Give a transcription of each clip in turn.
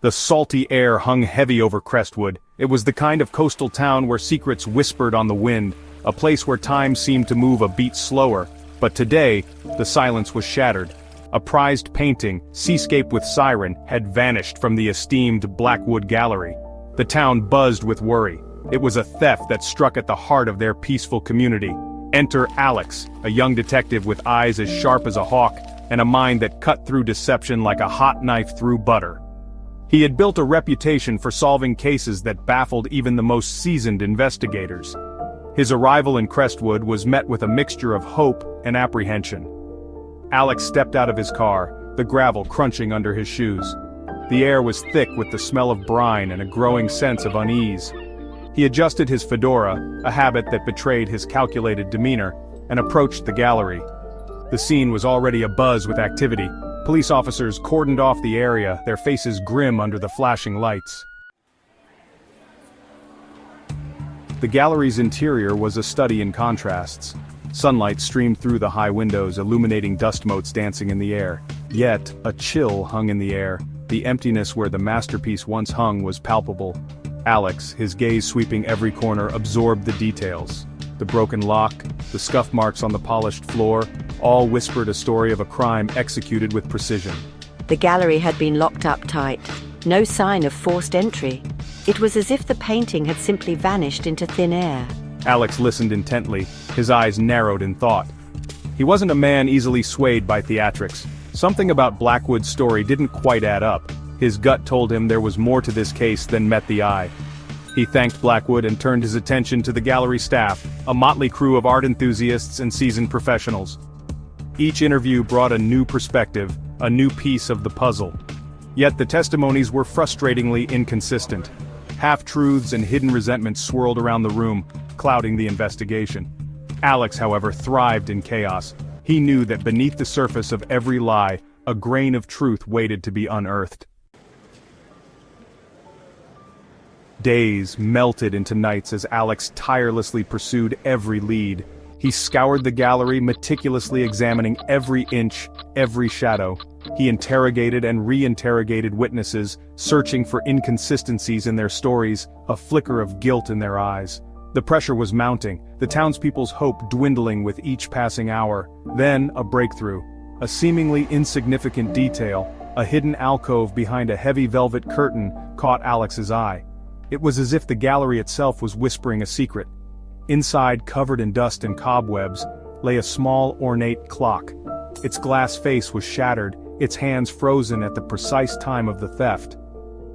The salty air hung heavy over Crestwood. It was the kind of coastal town where secrets whispered on the wind, a place where time seemed to move a beat slower. But today, the silence was shattered. A prized painting, Seascape with Siren, had vanished from the esteemed Blackwood Gallery. The town buzzed with worry. It was a theft that struck at the heart of their peaceful community. Enter Alex, a young detective with eyes as sharp as a hawk, and a mind that cut through deception like a hot knife through butter. He had built a reputation for solving cases that baffled even the most seasoned investigators. His arrival in Crestwood was met with a mixture of hope and apprehension. Alex stepped out of his car, the gravel crunching under his shoes. The air was thick with the smell of brine and a growing sense of unease. He adjusted his fedora, a habit that betrayed his calculated demeanor, and approached the gallery. The scene was already abuzz with activity. Police officers cordoned off the area, their faces grim under the flashing lights. The gallery's interior was a study in contrasts. Sunlight streamed through the high windows, illuminating dust motes dancing in the air. Yet, a chill hung in the air. The emptiness where the masterpiece once hung was palpable. Alex, his gaze sweeping every corner, absorbed the details. The broken lock, the scuff marks on the polished floor, all whispered a story of a crime executed with precision. The gallery had been locked up tight. No sign of forced entry. It was as if the painting had simply vanished into thin air. Alex listened intently, his eyes narrowed in thought. He wasn't a man easily swayed by theatrics. Something about Blackwood's story didn't quite add up. His gut told him there was more to this case than met the eye. He thanked Blackwood and turned his attention to the gallery staff, a motley crew of art enthusiasts and seasoned professionals. Each interview brought a new perspective, a new piece of the puzzle. Yet the testimonies were frustratingly inconsistent. Half-truths and hidden resentment swirled around the room, clouding the investigation. Alex, however, thrived in chaos. He knew that beneath the surface of every lie, a grain of truth waited to be unearthed. Days melted into nights as Alex tirelessly pursued every lead. He scoured the gallery, meticulously examining every inch, every shadow. He interrogated and re-interrogated witnesses, searching for inconsistencies in their stories, a flicker of guilt in their eyes. The pressure was mounting, the townspeople's hope dwindling with each passing hour. Then, a breakthrough. A seemingly insignificant detail, a hidden alcove behind a heavy velvet curtain, caught Alex's eye. It was as if the gallery itself was whispering a secret. Inside, covered in dust and cobwebs, lay a small, ornate clock. Its glass face was shattered, its hands frozen at the precise time of the theft.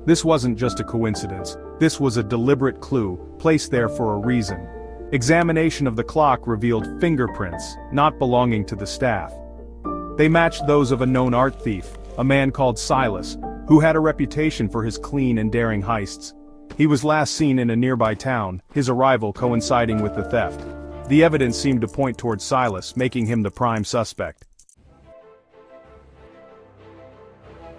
This wasn't just a coincidence. This was a deliberate clue, placed there for a reason. Examination of the clock revealed fingerprints, not belonging to the staff. They matched those of a known art thief, a man called Silas, who had a reputation for his clean and daring heists. He was last seen in a nearby town, his arrival coinciding with the theft. The evidence seemed to point toward Silas, making him the prime suspect.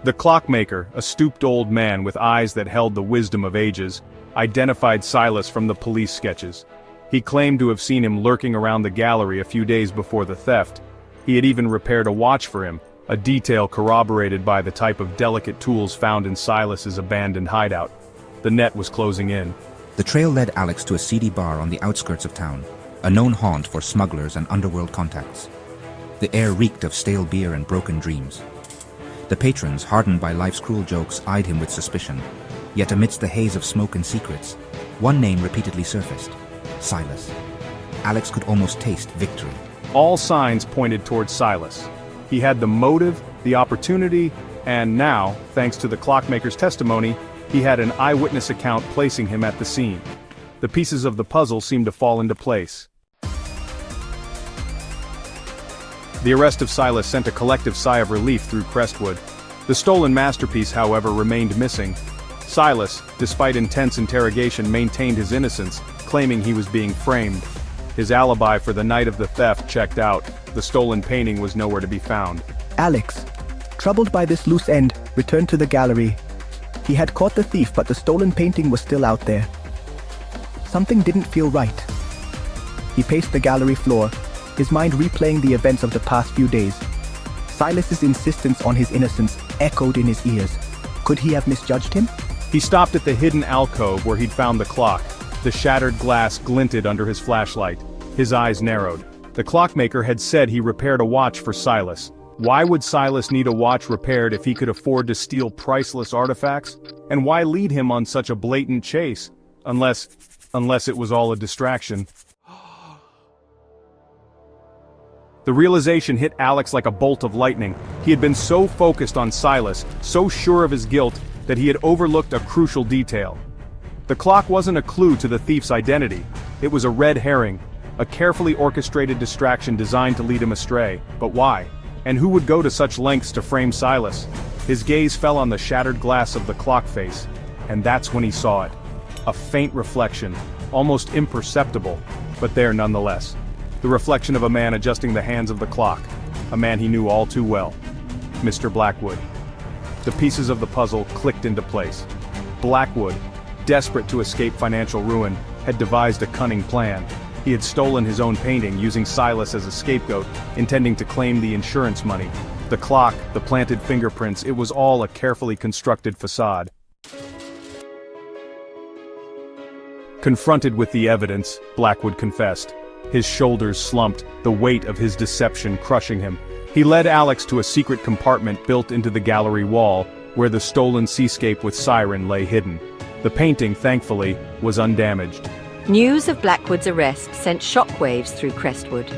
The clockmaker, a stooped old man with eyes that held the wisdom of ages, identified Silas from the police sketches. He claimed to have seen him lurking around the gallery a few days before the theft. He had even repaired a watch for him, a detail corroborated by the type of delicate tools found in Silas's abandoned hideout. The net was closing in. The trail led Alex to a seedy bar on the outskirts of town, a known haunt for smugglers and underworld contacts. The air reeked of stale beer and broken dreams. The patrons, hardened by life's cruel jokes, eyed him with suspicion. Yet amidst the haze of smoke and secrets, one name repeatedly surfaced: Silas. Alex could almost taste victory. All signs pointed towards Silas. He had the motive, the opportunity, and now, thanks to the clockmaker's testimony, he had an eyewitness account placing him at the scene. The pieces of the puzzle seemed to fall into place. The arrest of Silas sent a collective sigh of relief through Crestwood. The stolen masterpiece, however, remained missing. Silas, despite intense interrogation, maintained his innocence, claiming he was being framed. His alibi for the night of the theft checked out. The stolen painting was nowhere to be found. Alex, troubled by this loose end, returned to the gallery. He had caught the thief, but the stolen painting was still out there. Something didn't feel right. He paced the gallery floor, his mind replaying the events of the past few days. Silas's insistence on his innocence echoed in his ears, Could he have misjudged him? He stopped at the hidden alcove where he'd found the clock. The shattered glass glinted under his flashlight. His eyes narrowed. The clockmaker had said he repaired a watch for Silas. Why would Silas need a watch repaired if he could afford to steal priceless artifacts? And why lead him on such a blatant chase? Unless it was all a distraction. The realization hit Alex like a bolt of lightning. He had been so focused on Silas, so sure of his guilt, that he had overlooked a crucial detail. The clock wasn't a clue to the thief's identity. It was a red herring, a carefully orchestrated distraction designed to lead him astray. But why? And who would go to such lengths to frame Silas? His gaze fell on the shattered glass of the clock face, and that's when he saw it. A faint reflection, almost imperceptible, but there nonetheless. The reflection of a man adjusting the hands of the clock, a man he knew all too well. Mr. Blackwood. The pieces of the puzzle clicked into place. Blackwood, desperate to escape financial ruin, had devised a cunning plan. He had stolen his own painting, using Silas as a scapegoat, intending to claim the insurance money. The clock, the planted fingerprints, it was all a carefully constructed facade. Confronted with the evidence, Blackwood confessed. His shoulders slumped, the weight of his deception crushing him. He led Alex to a secret compartment built into the gallery wall, where the stolen seascape with Siren lay hidden. The painting, thankfully, was undamaged. News of Blackwood's arrest sent shockwaves through Crestwood.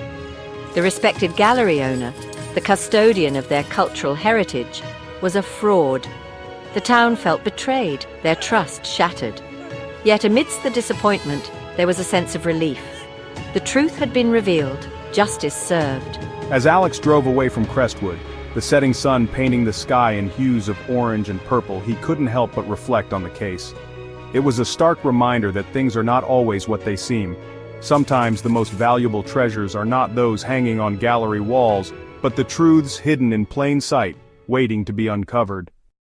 The respected gallery owner, the custodian of their cultural heritage, was a fraud. The town felt betrayed, their trust shattered. Yet amidst the disappointment, there was a sense of relief. The truth had been revealed, justice served. As Alex drove away from Crestwood, the setting sun painting the sky in hues of orange and purple, he couldn't help but reflect on the case. It was a stark reminder that things are not always what they seem. Sometimes the most valuable treasures are not those hanging on gallery walls, but the truths hidden in plain sight, waiting to be uncovered.